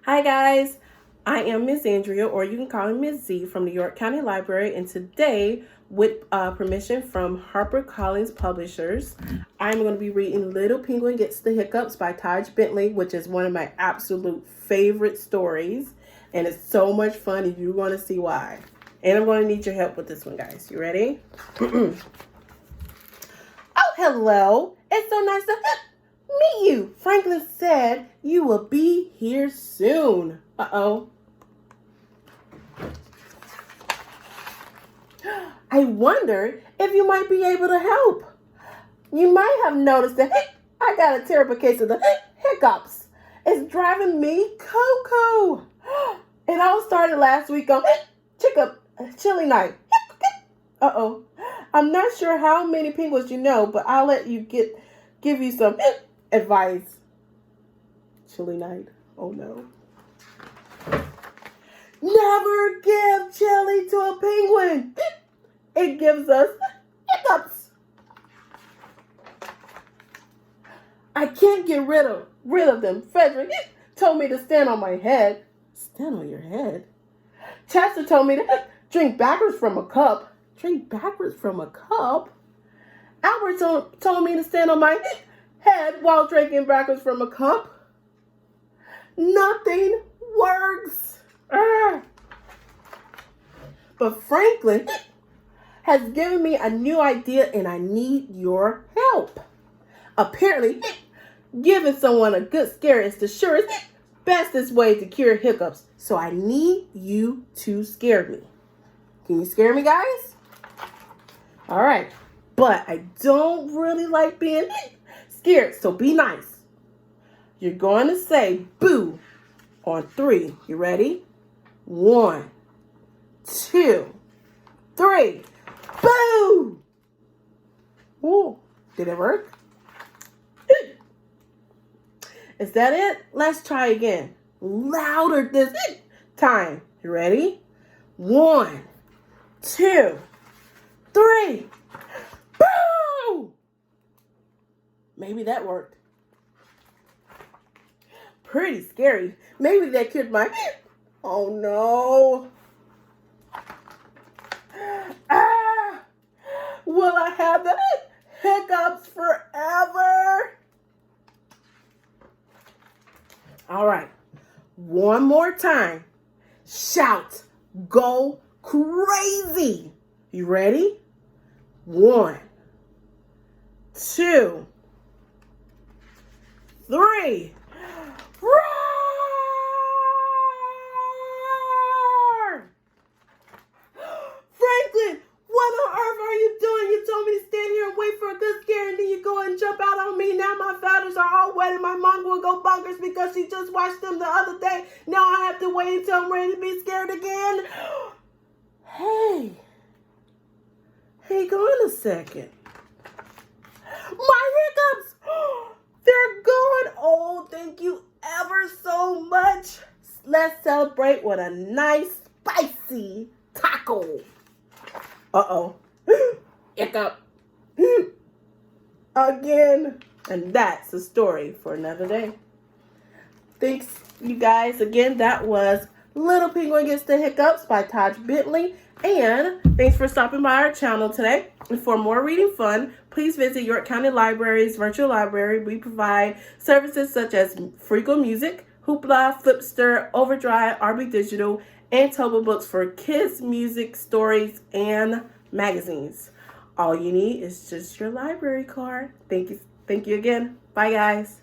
Hi guys, I am Miss Andrea, or you can call me Miss Z from the York County Library, and today, with permission from HarperCollins Publishers, I'm going to be reading Little Penguin Gets the Hiccups by Tadgh Bentley, which is one of my absolute favorite stories, and it's so much fun, and you're going to see why. And I'm going to need your help with this one, guys. You ready? Oh, hello. It's so nice to meet you. Franklin said you will be here soon. Uh-oh. I wonder if you might be able to help. You might have noticed that I got a terrible case of the hiccups. It's driving me cuckoo. It all started last week on chilly night. Uh-oh. I'm not sure how many penguins you know, but I'll let you give you some advice. Chilly night. Oh no. Never give chili to a penguin. It gives us hiccups. I can't get rid of them. Frederick told me to stand on my head. Stand on your head? Chester told me to drink backwards from a cup. Drink backwards from a cup? Albert told me to stand on my head while drinking backwards from a cup. Nothing works. But Franklin has given me a new idea and I need your help. Apparently, giving someone a good scare is the surest, bestest way to cure hiccups. So I need you to scare me. Can you scare me, guys? All right. But I don't really like being scared, so be nice. You're going to say boo on 3. You ready? 1, 2, 3. Boo! Ooh, did it work? Is that it? Let's try again. Louder this time. You ready? 1, 2, 3. Boo! Maybe that worked. Pretty scary. Maybe that cured my... Oh no. Will I have the hiccups forever? All right. One more time. Shout. Go crazy. You ready? 1, 2, 3. Roar! Franklin, what on earth are you doing? You told me to stand here and wait for a good scare, and then you go and jump out on me. Now my feathers are all wet, and my mom will go bonkers because she just watched them the other day. Now I have to wait until I'm ready to be scared again. Hey, hang on a second. My hiccups, they're gone. Oh, thank you ever so much. Let's celebrate with a nice spicy taco. Uh-oh. Hiccup. Again. And that's the story for another day. Thanks, you guys. Again, that was Little Penguin Gets the Hiccups by Tadgh Bentley. And thanks for stopping by our channel today. And for more reading fun, please visit York County Library's virtual library. We provide services such as Freagle Music, Hoopla, Flipster, Overdrive, RB Digital, and Toba Books for kids, music, stories, and magazines. All you need is just your library card. Thank you again. Bye, guys.